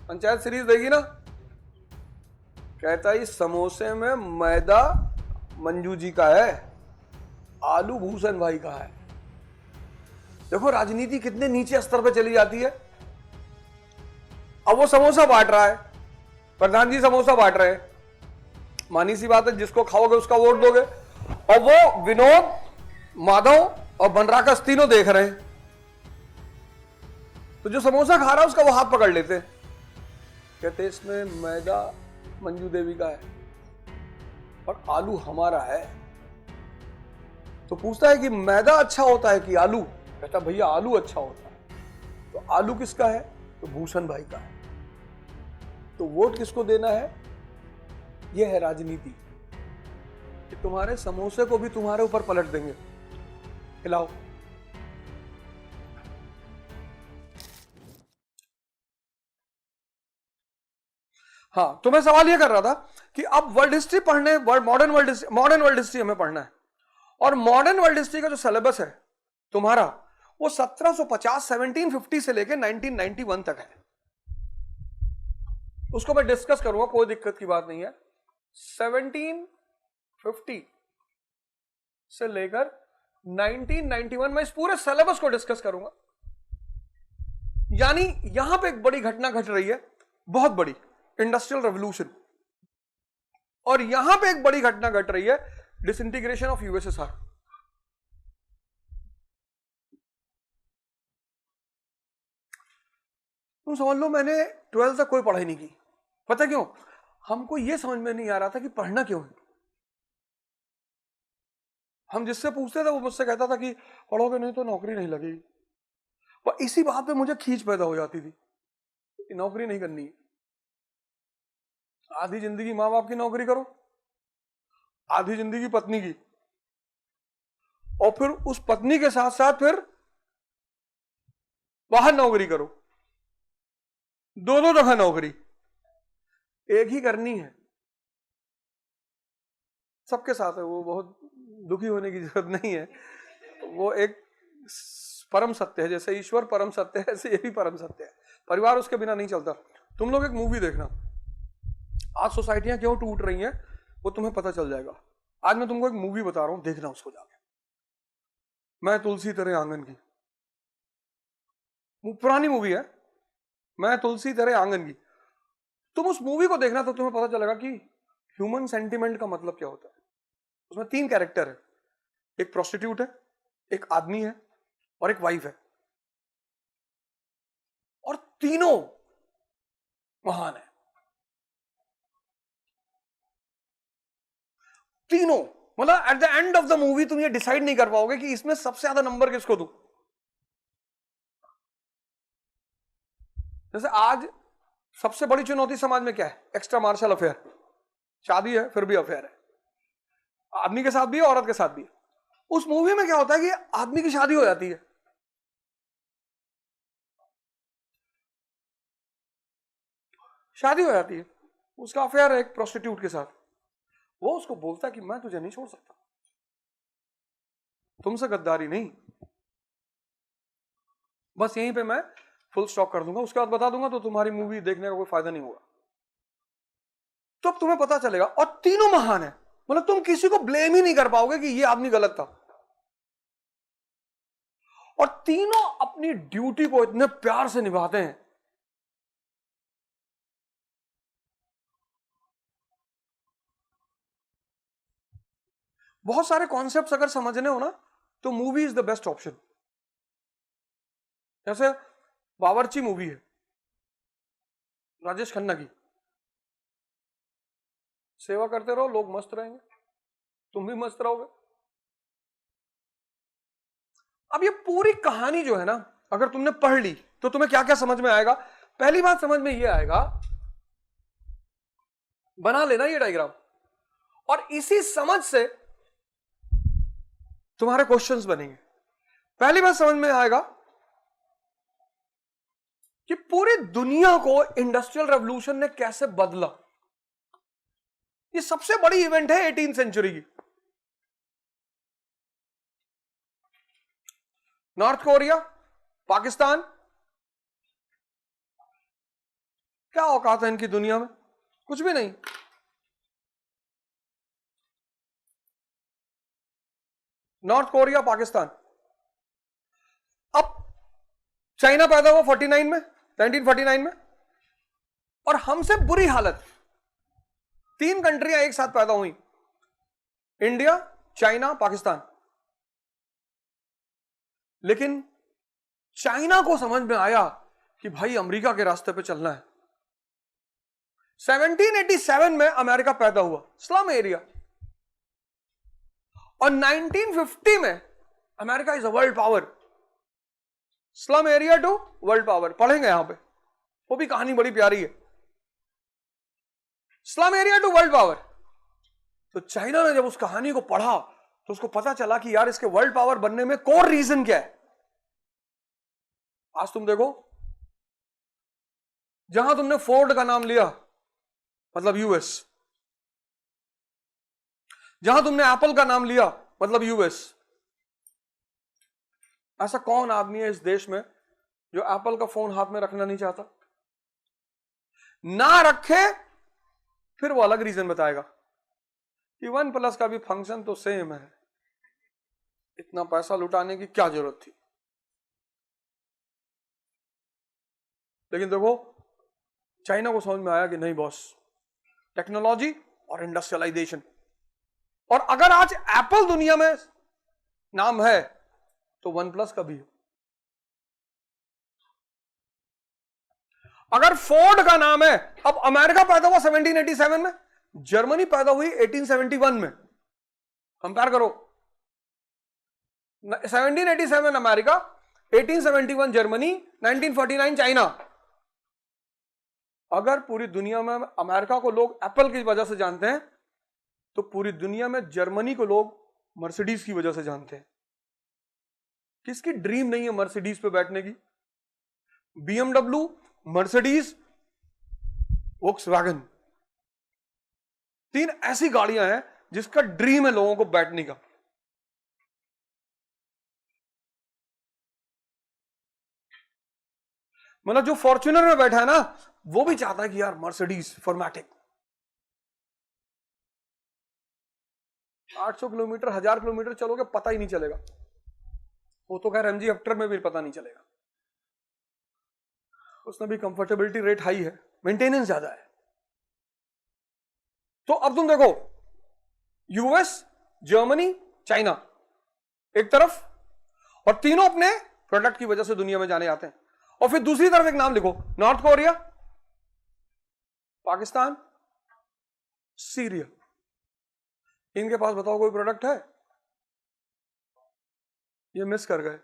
Panchayat series देखी ना? कहता है समोसे में मैदा मंजू जी का है, आलू भूषण भाई का है। देखो राजनीति कितने नीचे स्तर पे चली जाती है। अब वो समोसा बांट रहा है, प्रधान जी समोसा बांट रहे हैं, मानी सी बात है, जिसको खाओगे उसका वोट दोगे। और वो विनोद, माधव और बनराकस तीनों देख रहे हैं, तो जो समोसा खा रहा है उसका वो हाथ पकड़ लेते हैं, कहते इसमें मैदा मंजू देवी का है और आलू हमारा है। तो पूछता है कि मैदा अच्छा होता है कि आलू? कहता भैया आलू अच्छा होता है। तो आलू किसका है? तो भूषण भाई का है। तो वोट किसको देना है? यह है राजनीति, कि तुम्हारे समोसे को भी तुम्हारे ऊपर पलट देंगे। खिलाओ। हाँ, तो मैं सवाल यह कर रहा था कि अब वर्ल्ड हिस्ट्री पढ़ने, मॉडर्न वर्ल्ड हिस्ट्री हमें पढ़ना है, और मॉडर्न वर्ल्ड हिस्ट्री का जो सिलेबस है तुम्हारा, वो 1750 1750 से लेकर 1991 तक है। उसको मैं डिस्कस करूंगा, कोई दिक्कत की बात नहीं है। 1750 से लेकर 1991 में इस पूरे सिलेबस को डिस्कस करूंगा। यानी यहां पे एक बड़ी घटना घट रही है, बहुत बड़ी, इंडस्ट्रियल रेवोल्यूशन, और यहां पे एक बड़ी घटना घट रही है, डिसइंटीग्रेशन ऑफ यूएसएसआर। तुम समझ लो मैंने 12th तक कोई पढ़ाई नहीं की। पता क्यों? हमको यह समझ में नहीं आ रहा था कि पढ़ना क्यों है। हम जिससे पूछते थे वो मुझसे कहता था कि पढ़ोगे नहीं तो नौकरी नहीं लगेगी। और इसी बात पे मुझे खींच पैदा हो जाती थी कि नौकरी नहीं करनी है। आधी जिंदगी माँ बाप की नौकरी करो, आधी जिंदगी पत्नी की, और फिर उस पत्नी के साथ साथ फिर बाहर नौकरी करो। दोनों जगह नौकरी एक ही करनी है। सबके साथ है, वो बहुत दुखी होने की जरूरत नहीं है। वो एक परम सत्य है, जैसे ईश्वर परम सत्य है ऐसे ये भी परम सत्य है। परिवार उसके बिना नहीं चलता। तुम लोग एक मूवी देखना, आज सोसाइटियां क्यों टूट रही हैं वो तुम्हें पता चल जाएगा। आज मैं तुमको एक मूवी बता रहा हूं, देखना उसको जाके। मैं तुलसी तेरे आंगन की, पुरानी मूवी है, मैं तुलसी तेरे आंगन की। तुम उस मूवी को देखना तो तुम्हें पता चलेगा कि ह्यूमन सेंटिमेंट का मतलब क्या होता है। उसमें 3 कैरेक्टर है, एक प्रोस्टिट्यूट है, एक आदमी है और एक वाइफ है, और तीनों महान है। तीनों, मतलब at the end of the movie तुम ये डिसाइड नहीं कर पाओगे कि इसमें सबसे ज्यादा नंबर किसको दूं। जैसे आज सबसे बड़ी चुनौती समाज में क्या है? Extra marital affair. शादी है फिर भी अफेयर है, आदमी के साथ भी है औरत के साथ भी है। उस मूवी में क्या होता है कि आदमी की शादी हो जाती है, शादी हो जाती है, उसका अफेयर है एक प्रोस्टिट्यूट के साथ। वो उसको बोलता है कि मैं तुझे नहीं छोड़ सकता, तुमसे गद्दारी नहीं। बस यहीं पे मैं फुल स्टॉप कर दूंगा, उसके बाद बता दूंगा तो तुम्हारी मूवी देखने का कोई फायदा नहीं होगा। तो अब तुम्हें पता चलेगा, और तीनों महान है, मतलब तुम किसी को ब्लेम ही नहीं कर पाओगे कि ये आदमी गलत था। और तीनों अपनी ड्यूटी को इतने प्यार से निभाते हैं। बहुत सारे कॉन्सेप्ट्स अगर समझने हो ना तो movie is the best option. जैसे बावर्ची मूवी है राजेश खन्ना की, सेवा करते रहो, लोग मस्त रहेंगे, तुम भी मस्त रहोगे। अब ये पूरी कहानी जो है ना, अगर तुमने पढ़ ली तो तुम्हें क्या क्या समझ में आएगा? पहली बात समझ में ये आएगा, बना लेना ये डायग्राम, और इसी समझ से तुम्हारे क्वेश्चंस बनेंगे। पहली बात समझ में आएगा कि पूरी दुनिया को इंडस्ट्रियल रेवोल्यूशन ने कैसे बदला। ये सबसे बड़ी इवेंट है 18th सेंचुरी की। नॉर्थ कोरिया, पाकिस्तान, क्या औकात है इनकी दुनिया में? कुछ भी नहीं। North Korea, Pakistan. अब चाइना पैदा हुआ 49 में, 1949 में, और हमसे बुरी हालत। 3 कंट्रियां एक साथ पैदा हुई, इंडिया, चाइना, पाकिस्तान। लेकिन चाइना को समझ में आया कि भाई अमेरिका के रास्ते पे चलना है। 1787 में अमेरिका पैदा हुआ, स्लम एरिया, और 1950 में America is a world power. Slum area to world power, पढ़ेंगे यहां पे, वो भी कहानी बड़ी प्यारी है। Slum area to world power. तो चाइना ने जब उस कहानी को पढ़ा तो उसको पता चला कि यार इसके वर्ल्ड पावर बनने में कोर रीजन क्या है। आज तुम देखो, जहां तुमने फोर्ड का नाम लिया मतलब यूएस, जहां तुमने एप्पल का नाम लिया मतलब यूएस। ऐसा कौन आदमी है इस देश में जो एप्पल का फोन हाथ में रखना नहीं चाहता? ना रखे फिर वो अलग रीजन बताएगा कि वन प्लस का भी फंक्शन तो सेम है, इतना पैसा लुटाने की क्या जरूरत थी। लेकिन देखो, चाइना को समझ में आया कि नहीं बॉस, टेक्नोलॉजी और इंडस्ट्रियलाइजेशन। और अगर आज एप्पल दुनिया में नाम है तो वन प्लस का भी है। अगर फोर्ड का नाम है, अब अमेरिका पैदा हुआ 1787 में, जर्मनी पैदा हुई 1871 में। कंपेयर करो, 1787 अमेरिका, 1871 जर्मनी, 1949 चाइना। अगर पूरी दुनिया में अमेरिका को लोग एप्पल की वजह से जानते हैं तो पूरी दुनिया में जर्मनी को लोग मर्सिडीज की वजह से जानते हैं। किसकी ड्रीम नहीं है मर्सिडीज पे बैठने की? बीएमडब्ल्यू, मर्सिडीज, वोक्सवैगन, 3 ऐसी गाड़ियां हैं जिसका ड्रीम है लोगों को बैठने का। मतलब जो फॉर्च्यूनर में बैठा है ना, वो भी चाहता है कि यार मर्सिडीज फॉर्मेटिक। 800 किलोमीटर, 1000 किलोमीटर चलोगे पता ही नहीं चलेगा। वो तो खैर एमजी हेक्टर में भी पता नहीं चलेगा, उसमें भी कंफर्टेबिलिटी रेट हाई है, मेंटेनेंस ज्यादा है। तो अब तुम देखो, यूएस, जर्मनी, चाइना एक तरफ, और तीनों अपने प्रोडक्ट की वजह से दुनिया में जाने जाते हैं। और फिर दूसरी तरफ एक नाम लिखो, नॉर्थ कोरिया, पाकिस्तान, सीरिया। इनके पास बताओ कोई प्रोडक्ट है? ये मिस कर गए,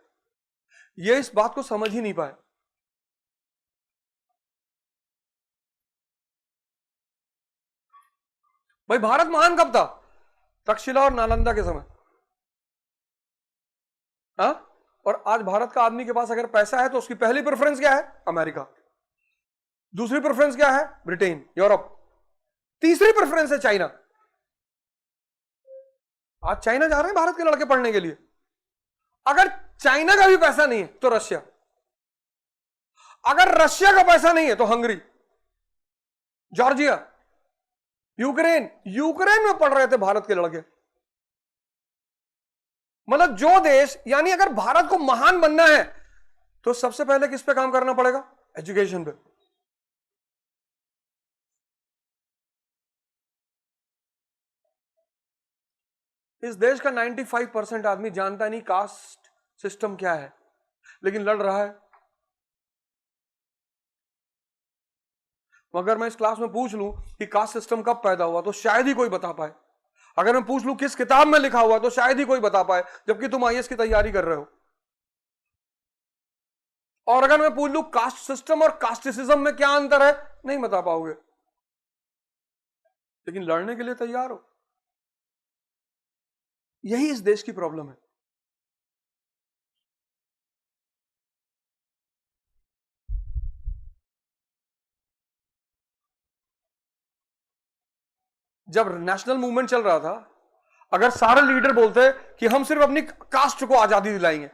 ये इस बात को समझ ही नहीं पाए। भाई भारत महान कब था? तक्षशिला और नालंदा के समय। हाँ? और आज भारत का आदमी के पास अगर पैसा है तो उसकी पहली प्रेफरेंस क्या है? अमेरिका। दूसरी प्रेफरेंस क्या है? Britain, Europe. तीसरी प्रेफरेंस है चाइना। आज चाइना जा रहे हैं भारत के लड़के पढ़ने के लिए। अगर चाइना का भी पैसा नहीं है तो रशिया, अगर रशिया का पैसा नहीं है तो हंगरी, जॉर्जिया, यूक्रेन। यूक्रेन में पढ़ रहे थे भारत के लड़के। मतलब जो देश, यानी अगर भारत को महान बनना है तो सबसे पहले किस पे काम करना पड़ेगा? एजुकेशन पे। इस देश का 95% आदमी जानता नहीं कास्ट सिस्टम क्या है, लेकिन लड़ रहा है। अगर मैं इस क्लास में पूछ लूं कि कास्ट सिस्टम कब पैदा हुआ तो शायद ही कोई बता पाए। अगर मैं पूछ लूं किस किताब में लिखा हुआ तो शायद ही कोई बता पाए, जबकि तुम आईएएस की तैयारी कर रहे हो। और अगर मैं पूछ लूं कास्ट सिस्टम और कास्टिसिज्म में क्या अंतर है, नहीं बता पाओगे, लेकिन लड़ने के लिए तैयार हो। यही इस देश की प्रॉब्लम है। जब नेशनल मूवमेंट चल रहा था, अगर सारे लीडर बोलते कि हम सिर्फ अपनी कास्ट को आजादी दिलाएंगे,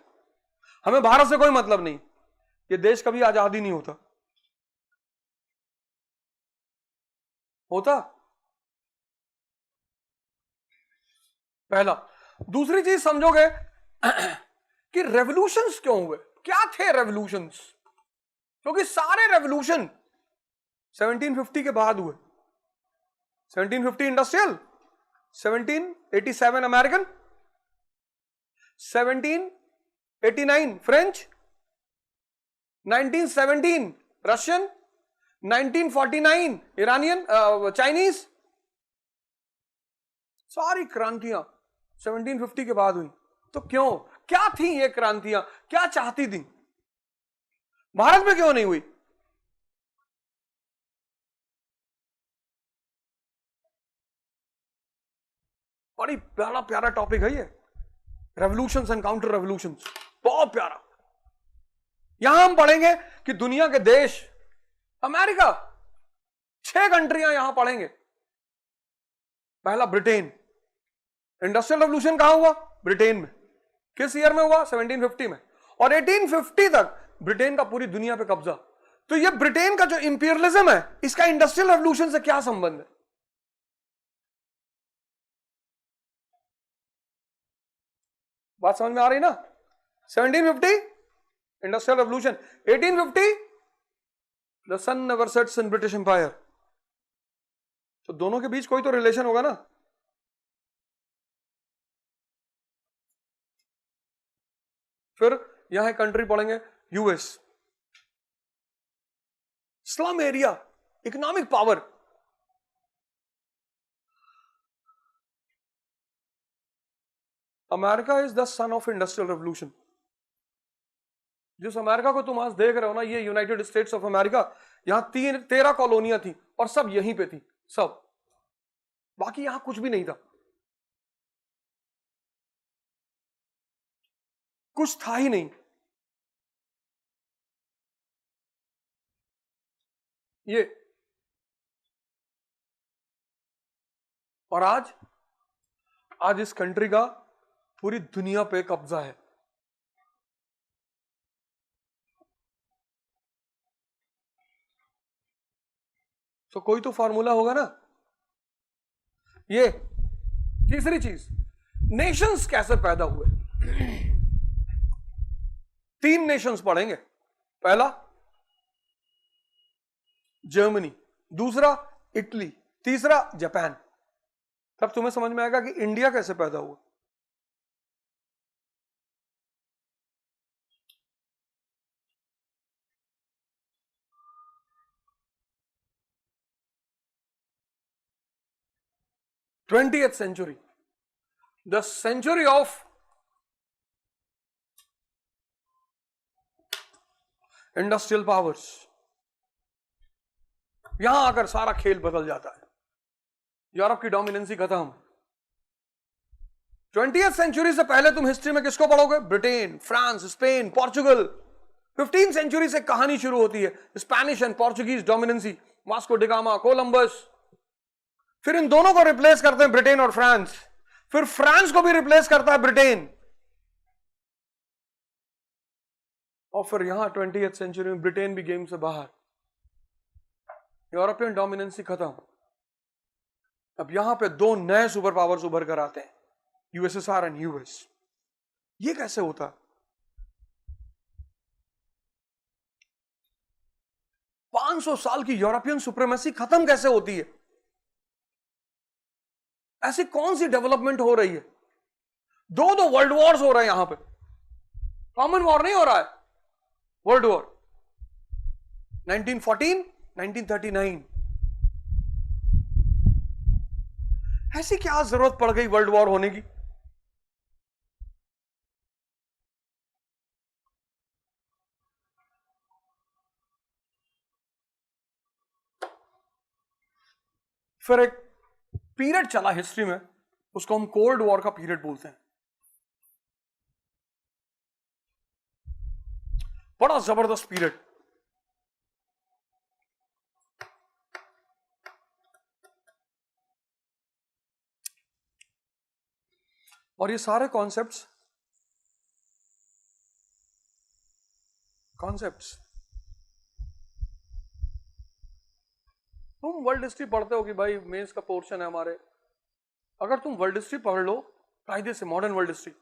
हमें भारत से कोई मतलब नहीं, ये देश कभी आजादी नहीं होता। होता? पहला। दूसरी चीज समझोगे कि रेवोल्यूशंस क्यों हुए, क्या थे रेवोल्यूशंस? क्योंकि सारे रेवोल्यूशन 1750 के बाद हुए। 1750 industrial, 1787 American, 1789 French, 1917 Russian, 1949 Iranian Chinese. सारी क्रांतियां 1750 के बाद हुई। तो क्यों, क्या थी ये क्रांतियां, क्या चाहती थी? भारत में क्यों नहीं हुई? बड़ी प्यारा प्यारा टॉपिक है ये, रेवोल्यूशंस एंड काउंटर रेवोल्यूशंस, बहुत प्यारा। यहां हम पढ़ेंगे कि दुनिया के देश, अमेरिका, 6 कंट्रियां यहां पढ़ेंगे। पहला ब्रिटेन, इंडस्ट्रियल रेवोल्यूशन कहां हुआ? ब्रिटेन में। किस ईयर में हुआ? 1750 में। और 1850 तक ब्रिटेन का पूरी दुनिया पे कब्जा। तो ये ब्रिटेन का जो इंपीरियलिज्म है, इसका इंडस्ट्रियल रेवोल्यूशन से क्या संबंध है? बात समझ में आ रही ना? 1750 industrial revolution, 1850 the sun never sets in British empire. तो दोनों के बीच कोई तो रिलेशन होगा ना? फिर यहां एक कंट्री पढ़ेंगे, US. Slum area, economic power. America is the son of industrial revolution. जिस अमेरिका को तुम आज देख रहे हो ना, ये यूनाइटेड स्टेट्स ऑफ अमेरिका, यहां 13 कॉलोनियां थी और सब यहीं पे थी, सब। बाकी यहां कुछ भी नहीं था, कुछ था ही नहीं। ये और आज इस कंट्री का पूरी दुनिया पे कब्जा है। तो कोई तो फॉर्मूला होगा ना। ये तीसरी चीज, नेशंस कैसे पैदा हुए? 3 नेशंस पढ़ेंगे। पहला जर्मनी, दूसरा इटली, तीसरा जापान। तब तुम्हें समझ में आएगा कि इंडिया कैसे पैदा हुआ। Twentieth century, the century of industrial powers. यहां आकर सारा खेल बदल जाता है, यूरोप की डोमिनेंसी खत्म। 20th सेंचुरी से पहले तुम हिस्ट्री में किसको पढ़ोगे? Britain, France, Spain, Portugal. 15th century से कहानी शुरू होती है, Spanish and Portuguese dominancy, Vasco da Gama, Columbus. फिर इन दोनों को रिप्लेस करते हैं ब्रिटेन और फ्रांस, फिर फ्रांस को भी रिप्लेस करता है ब्रिटेन, और फिर यहां 20th सेंचुरी में ब्रिटेन भी गेम से बाहर, यूरोपियन डोमिनेंसी खत्म। अब यहां पे 2 नए सुपर पावर्स उभर कर आते हैं, यूएसएसआर एंड यूएस। ये कैसे होता? 500 साल की यूरोपियन सुप्रीमेसी खत्म कैसे होती है? ऐसी कौन सी डेवलपमेंट हो रही है? 2 वर्ल्ड वॉर्स हो रहे हैं यहां पे, कॉमन वॉर नहीं हो रहा है, वर्ल्ड वॉर। 1914, 1939। ऐसी क्या जरूरत पड़ गई वर्ल्ड वॉर होने की? फिर एक पीरियड चला हिस्ट्री में, उसको हम कोल्ड वॉर का पीरियड बोलते हैं। बड़ा जबरदस्त पीरियड। और ये सारे कॉन्सेप्ट्स तुम वर्ल्ड हिस्ट्री पढ़ते हो कि भाई मेंस का पोर्शन है हमारे, अगर तुम वर्ल्ड हिस्ट्री पढ़ लो कायदे से, मॉडर्न वर्ल्ड हिस्ट्री,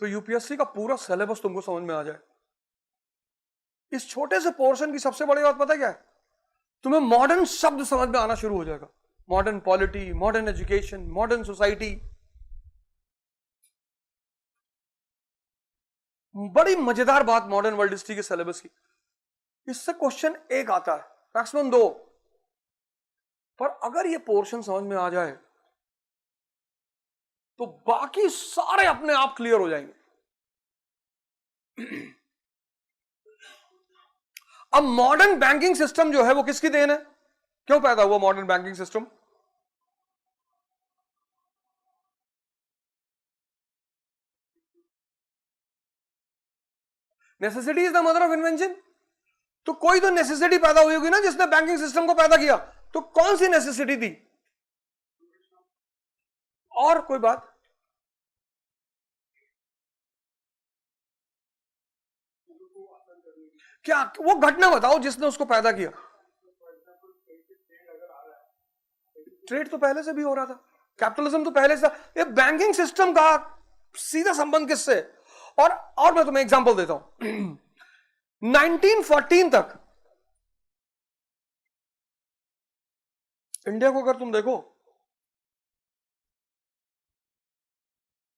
तो यूपीएससी का पूरा सिलेबस तुमको समझ में आ जाए। इस छोटे से पोर्शन की सबसे बड़ी बात पता क्या है, तुम्हें मॉडर्न शब्द समझ में आना शुरू हो जाएगा। Modern polity, modern education, modern society. बड़ी मजेदार बात मॉडर्न वर्ल्ड हिस्ट्री के सिलेबस की, इससे क्वेश्चन एक आता है, मैक्सिमम दो, पर अगर ये पोर्शन समझ में आ जाए तो बाकी सारे अपने आप क्लियर हो जाएंगे। अब मॉडर्न बैंकिंग सिस्टम जो है वो किसकी देन है? क्यों पैदा हुआ modern banking system? Necessity is the mother of invention. तो कोई तो नेसेसिटी पैदा हुई होगी ना जिसने बैंकिंग सिस्टम को पैदा किया। तो कौन सी नेसेसिटी थी? और कोई बात? क्या वो घटना बताओ जिसने उसको पैदा किया। ट्रेड तो पहले से भी हो रहा था, कैपिटलिज्म तो पहले से था। ये बैंकिंग सिस्टम का सीधा संबंध किससे? और मैं तुम्हें एग्जांपल देता हूं। 1914 तक इंडिया को अगर तुम देखो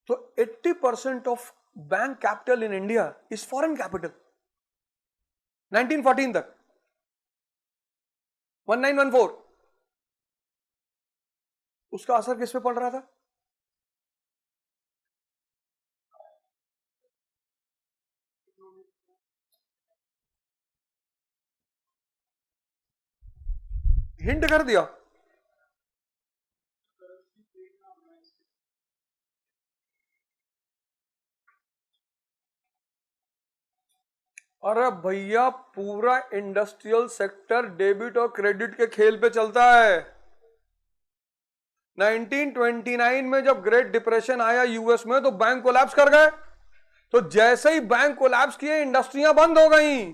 तो 80% of bank capital in India is foreign capital. 1914 तक 1914 उसका असर किस पे पड़ रहा था? हिंट कर दिया। अरे भैया पूरा इंडस्ट्रियल सेक्टर डेबिट और क्रेडिट के खेल पे चलता है। 1929 में जब ग्रेट डिप्रेशन आया यूएस में तो बैंक कोलैप्स कर गए। तो जैसे ही बैंक कोलैप्स किए इंडस्ट्रियां बंद हो गई।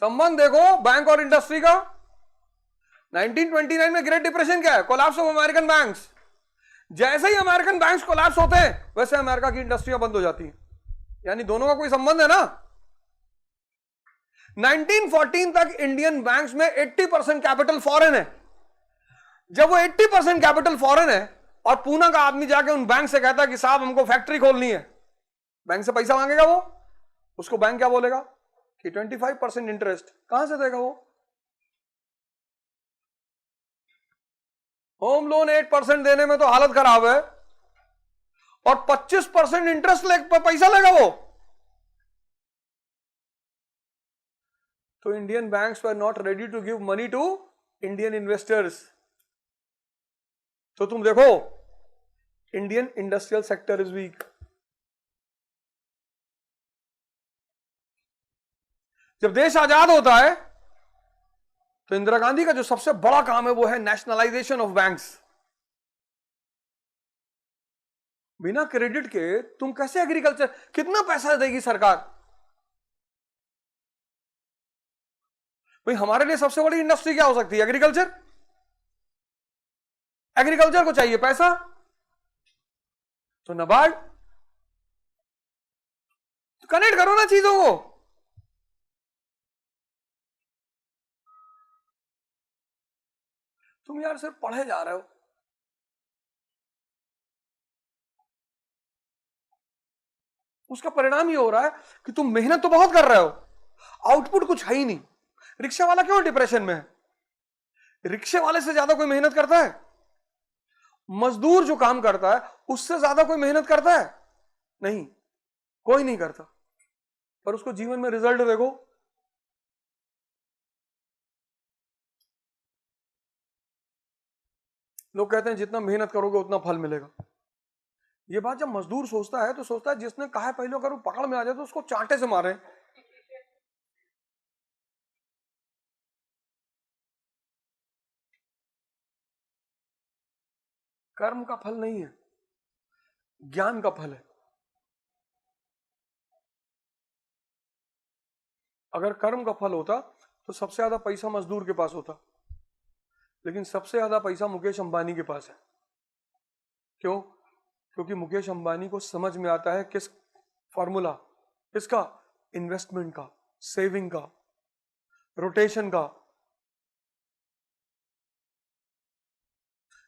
संबंध देखो बैंक और इंडस्ट्री का। 1929 में ग्रेट डिप्रेशन क्या है? Collapse of American banks. जैसे ही अमेरिकन बैंक्स कोलैप्स होते हैं वैसे अमेरिका की इंडस्ट्रियां बंद हो जाती हैं। यानी दोनों का कोई संबंध है ना। 1914 तक इंडियन बैंक्स में 80% कैपिटल फॉरेन है। जब वो 80% कैपिटल फॉरेन है और पूना का आदमी जाके उन बैंक से कहता है कि साहब हमको फैक्ट्री खोलनी है, बैंक से पैसा मांगेगा वो, उसको बैंक क्या बोलेगा कि 25% इंटरेस्ट। कहां से देगा वो? होम लोन 8% देने में तो हालत खराब है और 25% इंटरेस्ट पैसा लेगा वो। तो Indian banks were not ready to give money to Indian investors. तो तुम देखो Indian industrial sector is weak. जब देश आजाद होता है तो इंदिरा गांधी का जो सबसे बड़ा काम है वो है नेशनलाइजेशन ऑफ बैंक्स। बिना क्रेडिट के तुम कैसे एग्रीकल्चर, कितना पैसा देगी सरकार? भाई हमारे लिए सबसे बड़ी इंडस्ट्री क्या हो सकती है? एग्रीकल्चर। एग्रीकल्चर को चाहिए पैसा, तो नाबार्ड। तो कनेक्ट करो ना चीजों को। तुम यार सिर्फ पढ़े जा रहे हो। उसका परिणाम ये हो रहा है कि तुम मेहनत तो बहुत कर रहे हो, आउटपुट कुछ है ही नहीं। रिक्शा वाला क्यों डिप्रेशन में है? रिक्शे वाले से ज्यादा कोई मेहनत करता है? मजदूर जो काम करता है उससे ज्यादा कोई मेहनत करता है? नहीं, कोई नहीं करता। पर उसको जीवन में रिजल्ट देखो। लोग कहते हैं जितना मेहनत करोगे उतना फल मिलेगा। ये बात जब मजदूर सोचता है तो सोचता है जिसने कहा पहले अगर वो पकड़ में आ जाए तो उसको चांटे से मारे। कर्म का फल नहीं है, ज्ञान का फल है। अगर कर्म का फल होता तो सबसे ज्यादा पैसा मजदूर के पास होता, लेकिन सबसे ज्यादा पैसा मुकेश अंबानी के पास है। क्यों? क्योंकि मुकेश अंबानी को समझ में आता है किस फॉर्मूला, किसका? इन्वेस्टमेंट का, सेविंग का, रोटेशन का।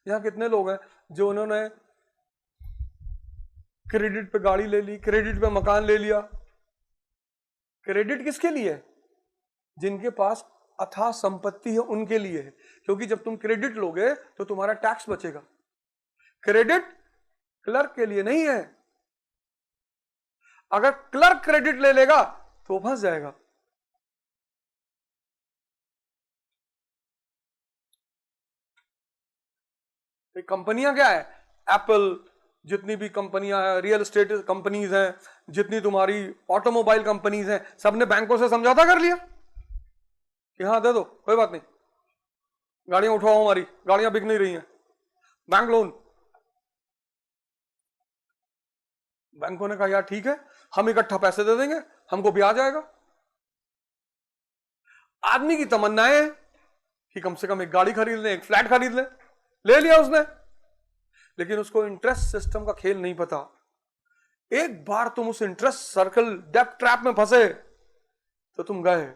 यहां कितने लोग हैं जो उन्होंने क्रेडिट पे गाड़ी ले ली, क्रेडिट पे मकान ले लिया। क्रेडिट किसके लिए है? जिनके पास अथाह संपत्ति है उनके लिए है, क्योंकि जब तुम क्रेडिट लोगे तो तुम्हारा टैक्स बचेगा। क्रेडिट क्लर्क के लिए नहीं है। अगर क्लर्क क्रेडिट ले लेगा तो फंस जाएगा। कंपनियां क्या है? एप्पल, जितनी भी कंपनियां हैं, रियल एस्टेट कंपनीज हैं, जितनी तुम्हारी ऑटोमोबाइल कंपनीज हैं, सबने बैंकों से समझौता कर लिया कि हाँ दे दो, कोई बात नहीं, गाड़ियां उठाओ, हमारी गाड़ियां बिक नहीं रही हैं, बैंक लोन। बैंकों ने कहा यार ठीक है, हम इकट्ठा पैसे दे देंगे, हमको ब्याज आएगा। आदमी की तमन्नाएं है कि कम से कम एक गाड़ी खरीद ले, एक फ्लैट खरीद ले लिया उसने, लेकिन उसको इंटरेस्ट सिस्टम का खेल नहीं पता। एक बार तुम उस इंटरेस्ट सर्कल, डेब्ट ट्रैप में फंसे तो तुम गए।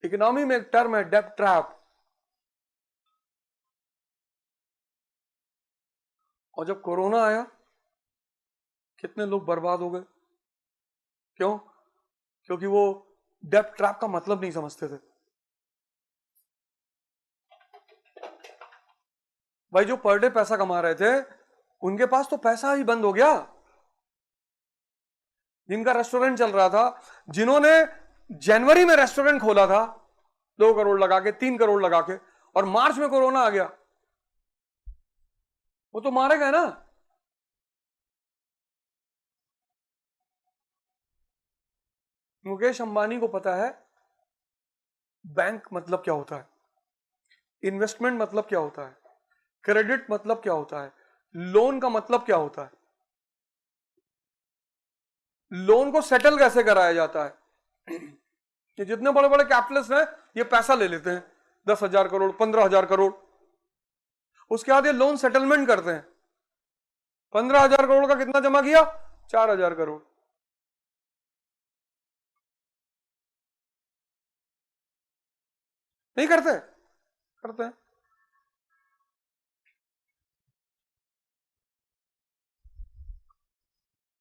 इकोनॉमी में एक टर्म है डेब्ट ट्रैप। और जब कोरोना आया कितने लोग बर्बाद हो गए। क्यों? क्योंकि वो डेब्ट ट्रैप का मतलब नहीं समझते थे। भाई जो पर डे पैसा कमा रहे थे उनके पास तो पैसा ही बंद हो गया। जिनका रेस्टोरेंट चल रहा था, जिन्होंने जनवरी में रेस्टोरेंट खोला था 2 करोड़ लगा के, 3 करोड़ लगा के, और मार्च में कोरोना आ गया, वो तो मारे गए ना। मुकेश अंबानी को पता है बैंक मतलब क्या होता है, इन्वेस्टमेंट मतलब क्या होता है, क्रेडिट मतलब क्या होता है, लोन का मतलब क्या होता है, लोन को सेटल कैसे कराया जाता है। कि जितने बड़े बड़े कैपिटलिस्ट हैं ये पैसा ले लेते हैं 10,000 करोड़, 15,000 करोड़, उसके बाद ये लोन सेटलमेंट करते हैं। 15,000 करोड़ का कितना जमा किया? 4,000 करोड़। नहीं करते? करते हैं।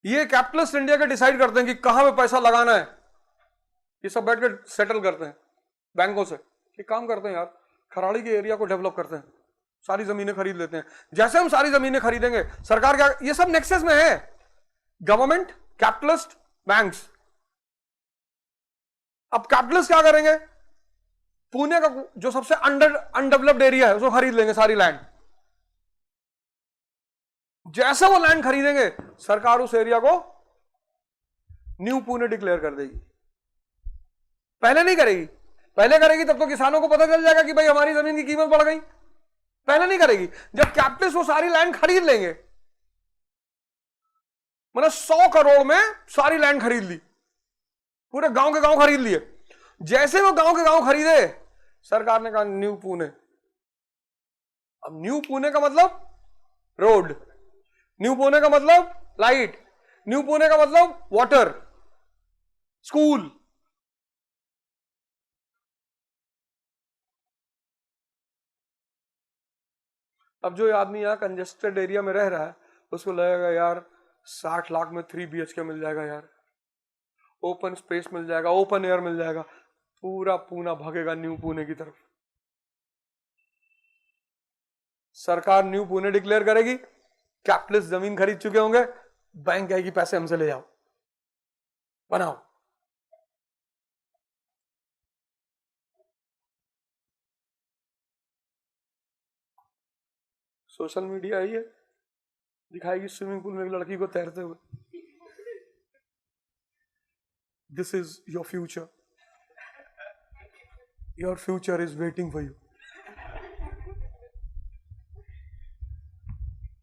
ये कैपिटलिस्ट इंडिया के डिसाइड करते हैं कि कहां पे पैसा लगाना है। ये सब बैठ के सेटल करते हैं बैंकों से कि काम करते हैं यार, खराड़ी के एरिया को डेवलप करते हैं, सारी जमीनें खरीद लेते हैं। जैसे हम सारी जमीनें खरीदेंगे, सरकार क्या, ये सब नेक्सस में है, गवर्नमेंट, कैपिटलिस्ट, बैंक्स। अब कैपिटलिस्ट क्या करेंगे? पुणे का जो सबसे अनडेवलप्ड एरिया है उसको खरीद लेंगे, सारी लैंड। जैसे वो लैंड खरीदेंगे, सरकार उस एरिया को न्यू पुणे डिक्लेयर कर देगी। पहले नहीं करेगी। पहले करेगी तब तो किसानों को पता चल जाएगा कि भाई हमारी जमीन की कीमत बढ़ गई। पहले नहीं करेगी। जब कैपिटलिस्ट वो सारी लैंड खरीद लेंगे, मतलब 100 करोड़ में सारी लैंड खरीद ली, पूरे गांव के गांव खरीद लिए। जैसे वो गांव के गांव खरीदे, सरकार ने कहा न्यू पुणे। अब न्यू पुणे का मतलब रोड, न्यू पुणे का मतलब लाइट, न्यू पुणे का मतलब वाटर, स्कूल। अब जो आदमी यहां कंजेस्टेड एरिया में रह रहा है उसको लगेगा यार 60 लाख में 3 BHK मिल जाएगा यार, ओपन स्पेस मिल जाएगा, ओपन एयर मिल जाएगा। पूरा पूना भागेगा न्यू पुणे की तरफ। सरकार न्यू पुणे डिक्लेयर करेगी, कैपिटलिस्ट जमीन खरीद चुके होंगे, बैंक कहेगी पैसे हमसे ले जाओ, बनाओ। सोशल मीडिया आई है, दिखाएगी स्विमिंग पूल में एक लड़की को तैरते हुए। This is your future, your future is waiting for you.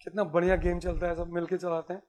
कितना बढ़िया गेम चलता है, सब मिलके चलाते हैं।